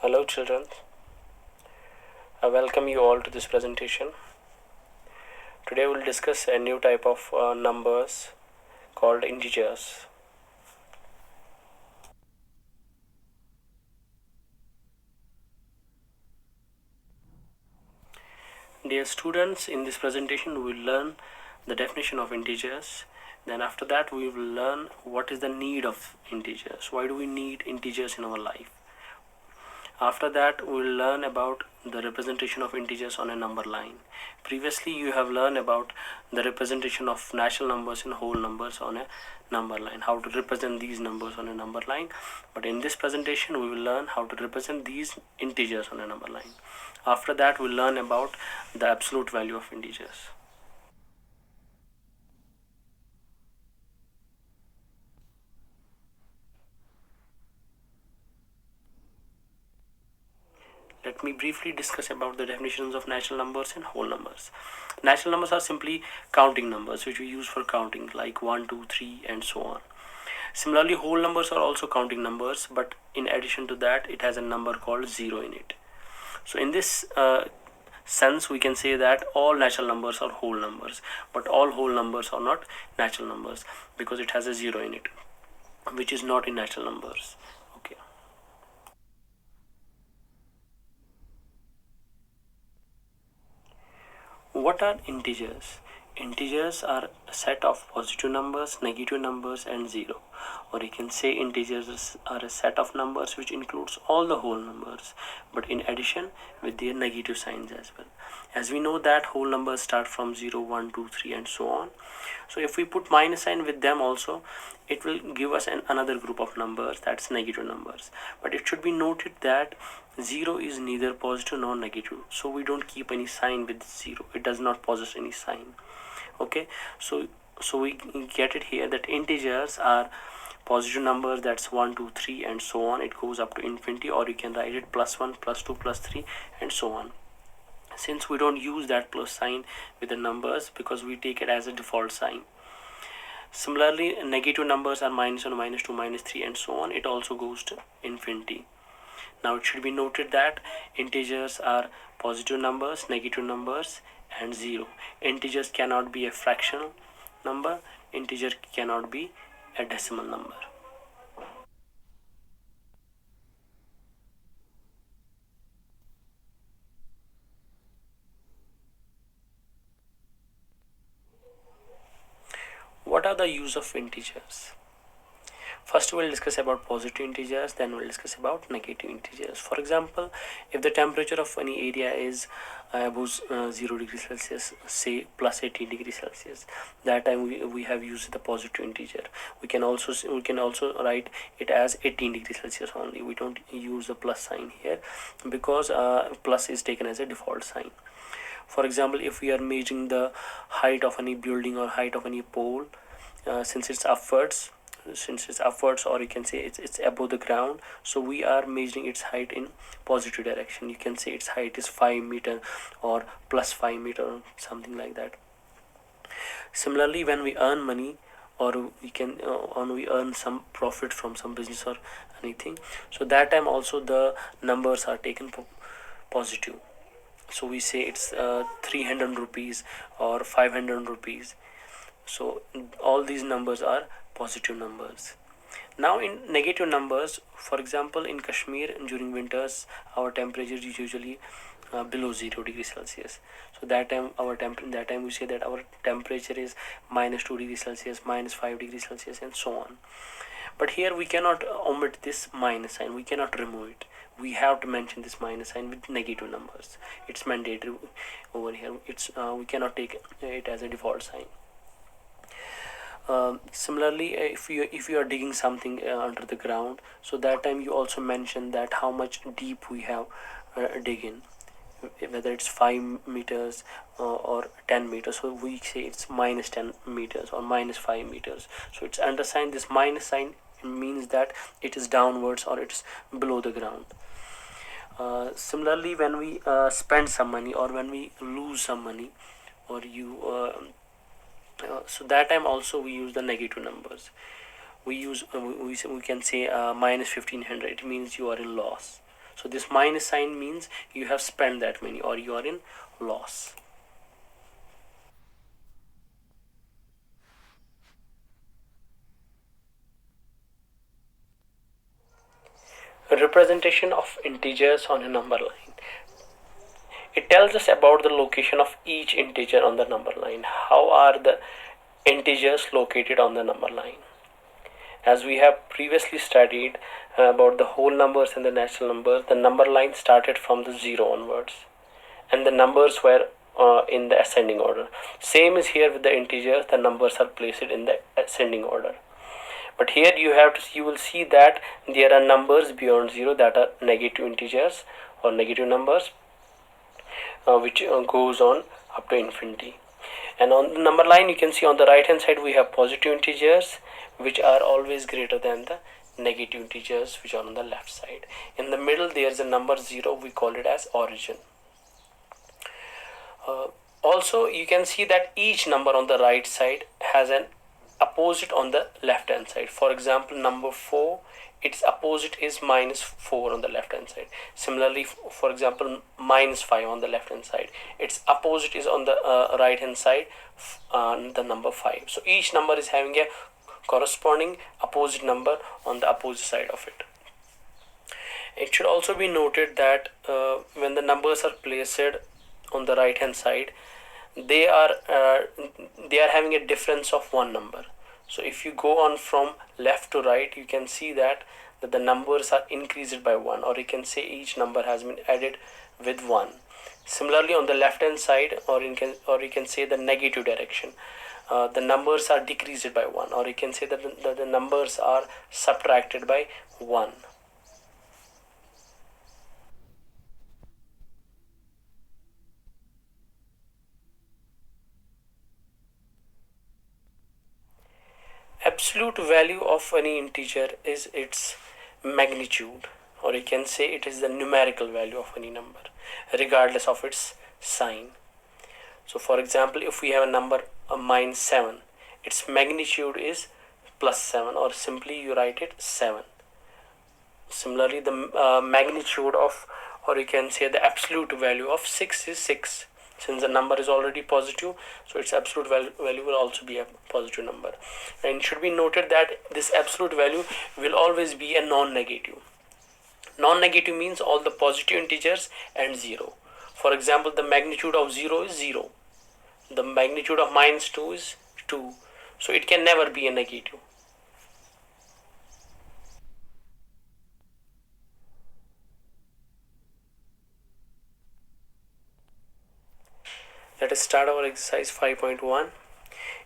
Hello children, I welcome you all to this presentation. Today we'll discuss a new type of numbers called integers. Dear students, in this presentation we will learn the definition of integers. Then after that we will learn what is the need of integers. Why do we need integers in our life? After that, we will learn about the representation of integers on a number line. Previously, you have learned about the representation of natural numbers and whole numbers on a number line, how to represent these numbers on a number line. But in this presentation, we will learn how to represent these integers on a number line. After that, we'll learn about the absolute value of integers. Let me briefly discuss about the definitions of natural numbers and whole numbers. Natural numbers are simply counting numbers which we use for counting, like 1, 2, 3, and so on. Similarly, whole numbers are also counting numbers, but in addition to that, it has a number called 0 in it. So in this sense, we can say that all natural numbers are whole numbers, but all whole numbers are not natural numbers because it has a 0 in it, which is not in natural numbers. Okay. What are integers? Integers are a set of positive numbers, negative numbers, and 0. Or you can say integers are a set of numbers which includes all the whole numbers, but in addition with their negative signs as well. As we know that whole numbers start from 0, 1, 2, 3, and so on. So if we put minus sign with them also, it will give us another group of numbers, that's negative numbers. But it should be noted that 0 is neither positive nor negative, so we don't keep any sign with 0. It does not possess any sign. Okay, so we get it here that integers are positive numbers, that's 1, 2, 3, and so on. It goes up to infinity, or you can write it plus 1, plus 2, plus 3, and so on. Since we don't use that plus sign with the numbers because we take it as a default sign. Similarly, negative numbers are minus 1, minus 2, minus 3, and so on. It also goes to infinity. Now it should be noted that integers are positive numbers, negative numbers, and 0. Integers cannot be a fractional number. Integer cannot be a decimal number. What are the use of integers? First we'll discuss about positive integers, then we'll discuss about negative integers. For example, if the temperature of any area is above 0 degrees Celsius, say plus 18 degrees Celsius, that time we have used the positive integer. We can also write it as 18 degrees Celsius only. We don't use the plus sign here because plus is taken as a default sign. For example, if we are measuring the height of any building or height of any pole, since it's upwards, or you can say it's above the ground, so we are measuring its height in positive direction. You can say its height is 5 meter or plus 5 meter, something like that. Similarly, when we earn money, or we earn some profit from some business or anything, so that time also the numbers are taken positive. So we say it's 300 rupees or 500 rupees. So all these numbers are positive numbers. Now in negative numbers, for example, in Kashmir during winters, our temperature is usually below 0 degrees Celsius. So that time we say that our temperature is minus 2 degrees Celsius, minus 5 degrees Celsius, and so on. But here we cannot omit this minus sign. We cannot remove it. We have to mention this minus sign with negative numbers. It's mandatory over here. We cannot take it as a default sign. Similarly, if you are digging something under the ground, so that time you also mention that how much deep we have dig in, whether it's 5 meters or 10 meters. So we say it's minus 10 meters or minus 5 meters. So it's undersigned. This minus sign means that it is downwards or it's below the ground. Similarly, when we spend some money or when we lose some money, or so that time also we use the negative numbers. We can say minus 1500. It means you are in loss. So this minus sign means you have spent that money or you are in loss. Representation of integers on a number line. It tells us about the location of each integer on the number line. How are the integers located on the number line? As we have previously studied about the whole numbers and the natural numbers, the number line started from the 0 onwards and the numbers were in the ascending order. Same is here with the integers, the numbers are placed in the ascending order. But here you will see that there are numbers beyond 0 that are negative integers or negative numbers, which goes on up to infinity. And on the number line, you can see on the right hand side we have positive integers which are always greater than the negative integers which are on the left side. In the middle there is a number 0, we call it as origin. Also you can see that each number on the right side has an opposite on the left hand side. For example, number 4, its opposite is minus 4 on the left hand side. Similarly, for example, minus 5 on the left hand side, its opposite is on the right hand side, the number 5. So each number is having a corresponding opposite number on the opposite side of it. It should also be noted that when the numbers are placed on the right hand side, they are having a difference of one number. So if you go on from left to right, you can see that the numbers are increased by 1, or you can say each number has been added with 1. Similarly, on the left hand side, or you can say the negative direction, the numbers are decreased by 1, or you can say that the numbers are subtracted by 1. Absolute value of any integer is its magnitude, or you can say it is the numerical value of any number regardless of its sign. So for example, if we have a number minus 7, its magnitude is plus 7, or simply you write it 7. Similarly, the magnitude of, or you can say the absolute value of 6 is 6. Since the number is already positive, so its absolute value will also be a positive number. And it should be noted that this absolute value will always be a non-negative. Non-negative means all the positive integers and 0. For example, the magnitude of 0 is 0. The magnitude of minus 2 is 2. So it can never be a negative. Let us start our exercise 5.1.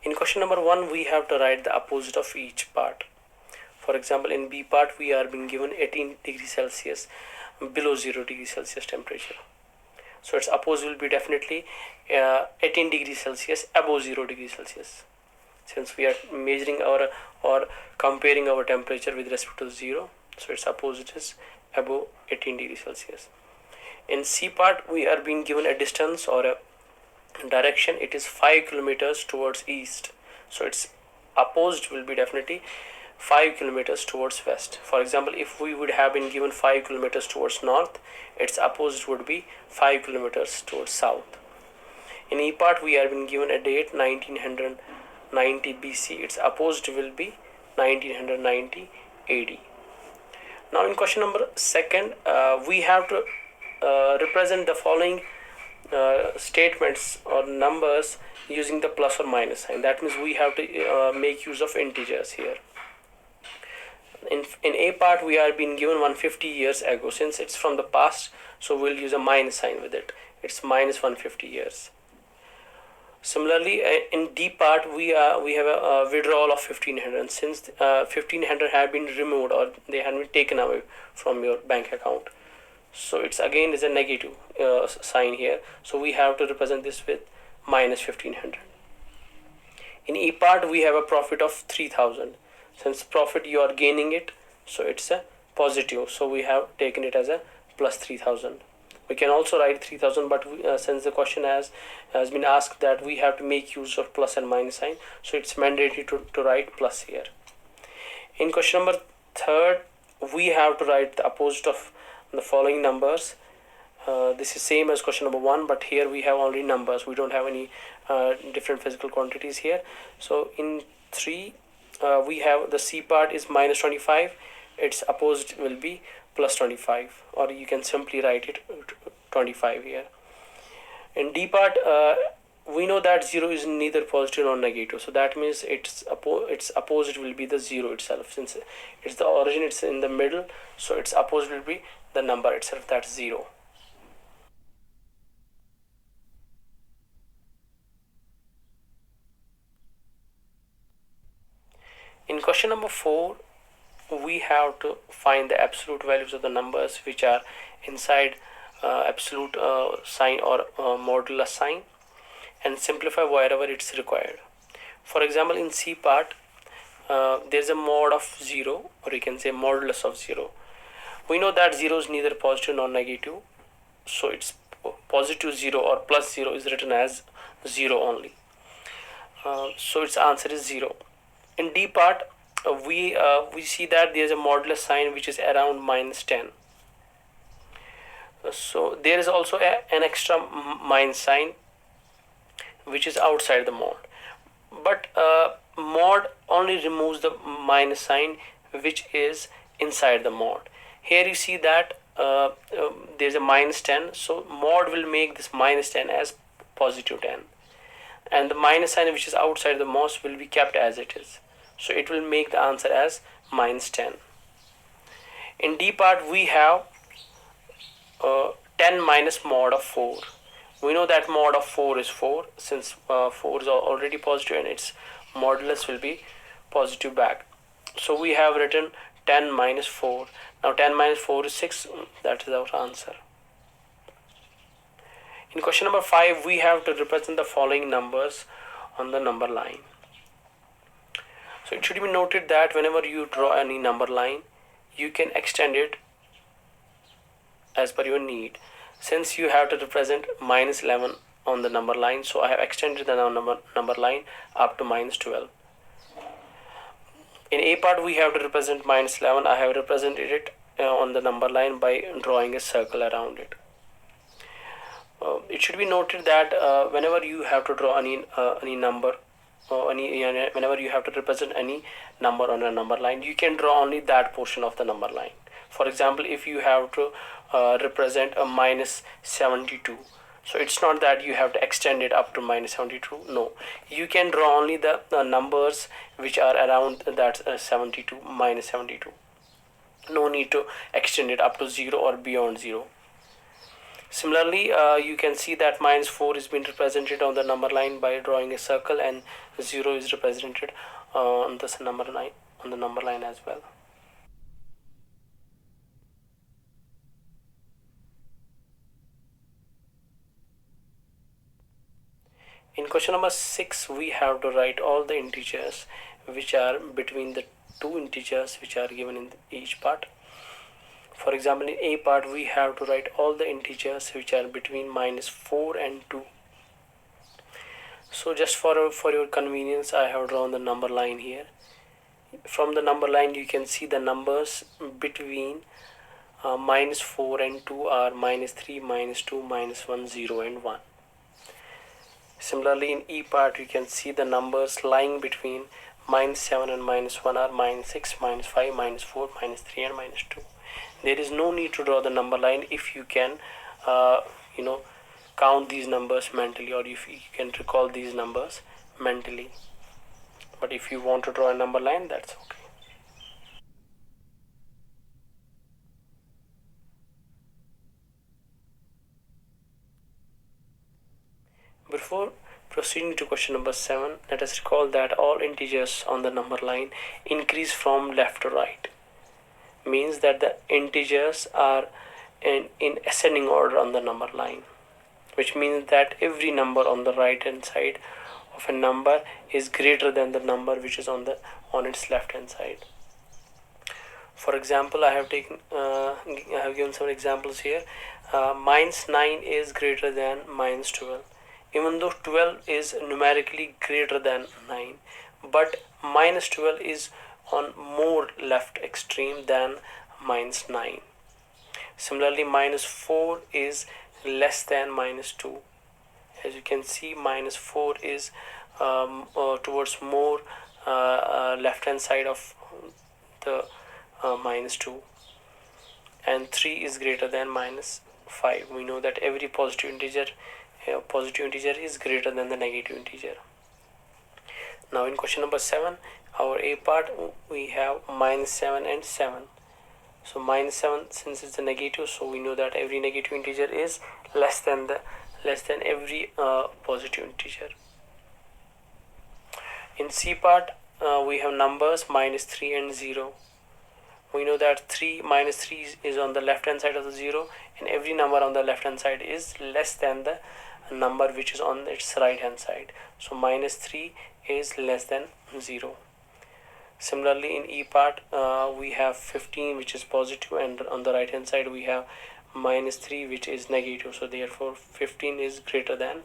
In question number 1, we have to write the opposite of each part. For example, in B part, we are being given 18 degrees Celsius below 0 degrees Celsius temperature. So its opposite will be definitely 18 degrees Celsius above 0 degrees Celsius. Since we are measuring our or comparing our temperature with respect to 0, so its opposite is above 18 degrees Celsius. In C part, we are being given a distance or a direction. It is 5 kilometers towards east, so its opposite will be definitely 5 kilometers towards west. For example, if we would have been given 5 kilometers towards north, its opposite would be 5 kilometers towards south. In E part, we are being given a date 1990 BC. Its opposite will be 1990 AD. Now in question number 2, we have to represent the following statements or numbers using the plus or minus sign. That means we have to make use of integers here. In A part, we are being given 150 years ago. Since it's from the past, so we'll use a minus sign with it. It's minus 150 years. Similarly, in D part, we have a withdrawal of 1500. Since 1500 have been removed or they have been taken away from your bank account, so it's again is a negative sign here, so we have to represent this with minus 1500. In E part, we have a profit of 3000. Since profit you are gaining it, so it's a positive, so we have taken it as a plus 3000. We can also write 3000, but since the question has been asked that we have to make use of plus and minus sign, so it's mandatory to write plus here. In question number 3, we have to write the opposite of the following numbers. This is same as question number 1, but here we have only numbers. We don't have any different physical quantities here. So in 3, we have the C part is minus 25. Its opposite will be plus 25, or you can simply write it 25 here. In D part, we know that 0 is neither positive nor negative, so that means its opposite will be the 0 itself. Since it's the origin, it's in the middle, so its opposite will be the number itself, that's 0. In question number 4, we have to find the absolute values of the numbers which are inside absolute sign or modulus sign, and simplify wherever it's required. For example, in C part, there's a mod of 0, or you can say modulus of 0. We know that 0 is neither positive nor negative, so it's positive 0 or plus 0 is written as 0 only. So its answer is 0. In D part, we see that there's a modulus sign which is around minus 10. So there is also an extra minus sign which is outside the mod, but mod only removes the minus sign which is inside the mod. Here you see that there's a minus 10, so mod will make this minus 10 as positive 10, and the minus sign which is outside the mod will be kept as it is, so it will make the answer as minus 10. In D part, we have 10 minus mod of 4. We know that mod of 4 is 4, since 4 is already positive and its modulus will be positive back. So we have written 10 minus 4. Now 10 minus 4 is 6. That is our answer. In question number 5, we have to represent the following numbers on the number line. So it should be noted that whenever you draw any number line, you can extend it as per your need. Since you have to represent minus 11 on the number line, so I have extended the number line up to minus 12. In A part, we have to represent minus 11. I have represented it on the number line by drawing a circle around it. It should be noted that whenever you have to draw any number, or whenever you have to represent any number on a number line, you can draw only that portion of the number line. For example, if you have to represent a minus 72, so it's not that you have to extend it up to minus 72. No, you can draw only the numbers which are around that 72, minus 72. No need to extend it up to 0 or beyond 0. Similarly, you can see that minus 4 is being represented on the number line by drawing a circle, and 0 is represented on this number line, on the number line as well. In question number 6, we have to write all the integers which are between the two integers which are given in each part. For example, in A part, we have to write all the integers which are between minus 4 and 2. So just for your convenience, I have drawn the number line here. From the number line, you can see the numbers between minus 4 and 2 are minus 3, minus 2, minus 1, 0 and 1. Similarly, in E part, you can see the numbers lying between minus 7 and minus 1 are minus 6, minus 5, minus 4, minus 3 and minus 2. There is no need to draw the number line if you can count these numbers mentally, or if you can recall these numbers mentally. But if you want to draw a number line, that's okay. Before proceeding to question number 7, let us recall that all integers on the number line increase from left to right. Means that the integers are in ascending order on the number line, which means that every number on the right hand side of a number is greater than the number which is on its left hand side. For example, I have given some examples here. Minus 9 is greater than minus 12, even though 12 is numerically greater than 9, but minus 12 is on more left extreme than minus 9. Similarly, minus 4 is less than minus 2. As you can see, minus 4 is towards more left hand side of the minus 2, and 3 is greater than minus 5. We know that every positive integer is greater than the negative integer. Now in question number 7, our A part, we have minus 7 and 7. So minus 7, since it's a negative, so we know that every negative integer is less than every positive integer. In C part, we have numbers minus 3 and 0. We know that minus 3 is on the left hand side of the 0, and every number on the left hand side is less than the number which is on its right hand side. So minus 3 is less than 0. Similarly, in E part, we have 15 which is positive, and on the right hand side we have minus 3 which is negative. So therefore 15 is greater than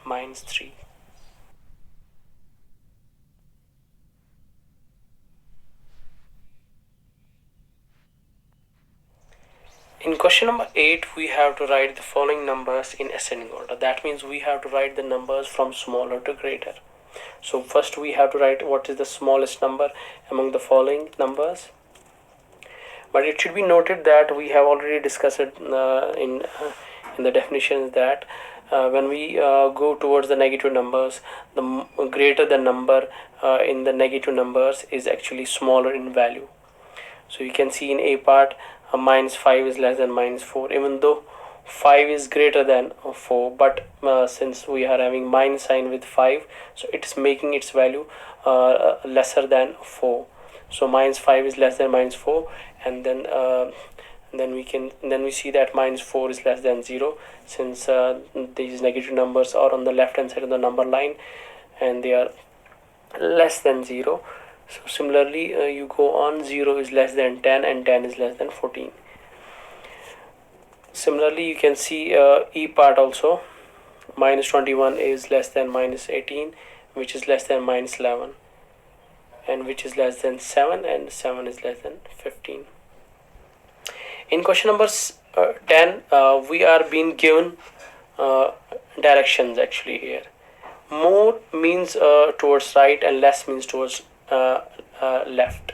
minus 3. In question number 8, we have to write the following numbers in ascending order. That means we have to write the numbers from smaller to greater. So first we have to write what is the smallest number among the following numbers. But it should be noted that we have already discussed it in the definitions that when we go towards the negative numbers, the greater the number in the negative numbers is actually smaller in value. So you can see in A part, minus 5 is less than minus 4, even though 5 is greater than 4, but since we are having minus sign with 5, so it is making its value lesser than 4. So minus 5 is less than minus 4, and then we see that minus 4 is less than 0, since these negative numbers are on the left hand side of the number line and they are less than 0. So similarly, you go on, 0 is less than 10 and 10 is less than 14. Similarly, you can see E part also, minus 21 is less than minus 18, which is less than minus 11, and which is less than 7, and 7 is less than 15. In question number 10, we are being given directions actually here. More means towards right and less means towards left,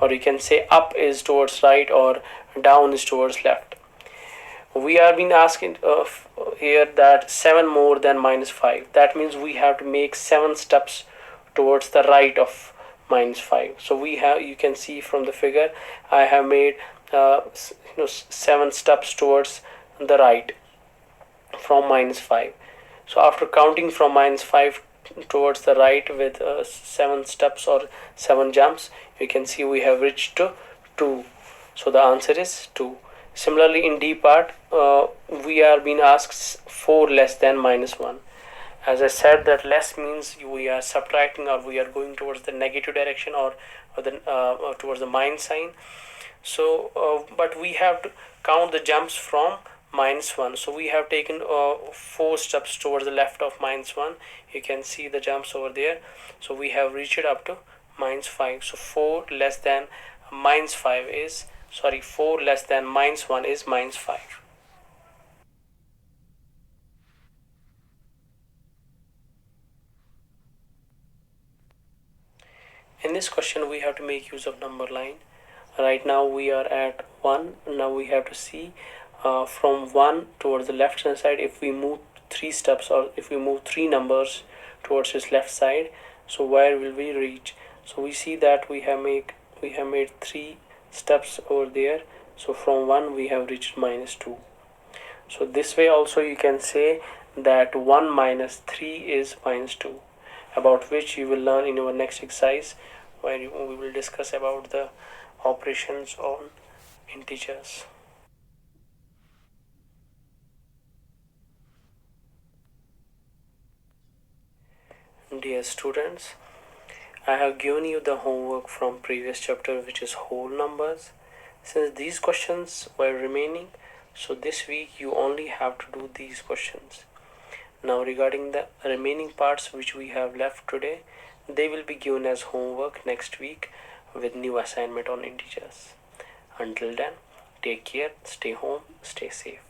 or you can say up is towards right or down is towards left. We are being asked here that 7 more than minus 5. That means we have to make 7 steps towards the right of minus 5. So we have, you can see from the figure, I have made 7 steps towards the right from minus 5. So after counting from minus 5 towards the right with 7 steps or 7 jumps, you can see we have reached to 2. So the answer is 2. Similarly, in D part, we are being asked 4 less than minus 1. As I said, that less means we are subtracting or we are going towards the negative direction, or towards the minus sign. So but we have to count the jumps from minus 1. So we have taken 4 steps towards the left of minus 1. You can see the jumps over there. So we have reached it up to minus 5. So 4 less than minus 5 is, 4 less than minus 1 is minus 5. In this question, we have to make use of number line. Right now we are at 1. Now we have to see from 1 towards the left hand side, if we move 3 steps, or if we move 3 numbers towards its left side, so where will we reach? So we see that we have made 3 steps over there. So from 1 we have reached minus 2. So this way also you can say that 1 minus 3 is minus 2, about which you will learn in our next exercise, where we will discuss about the operations on integers. Dear students, I have given you the homework from previous chapter, which is whole numbers. Since these questions were remaining, so this week you only have to do these questions. Now regarding the remaining parts which we have left today, they will be given as homework next week with new assignment on integers. Until then, Take care, stay home, stay safe.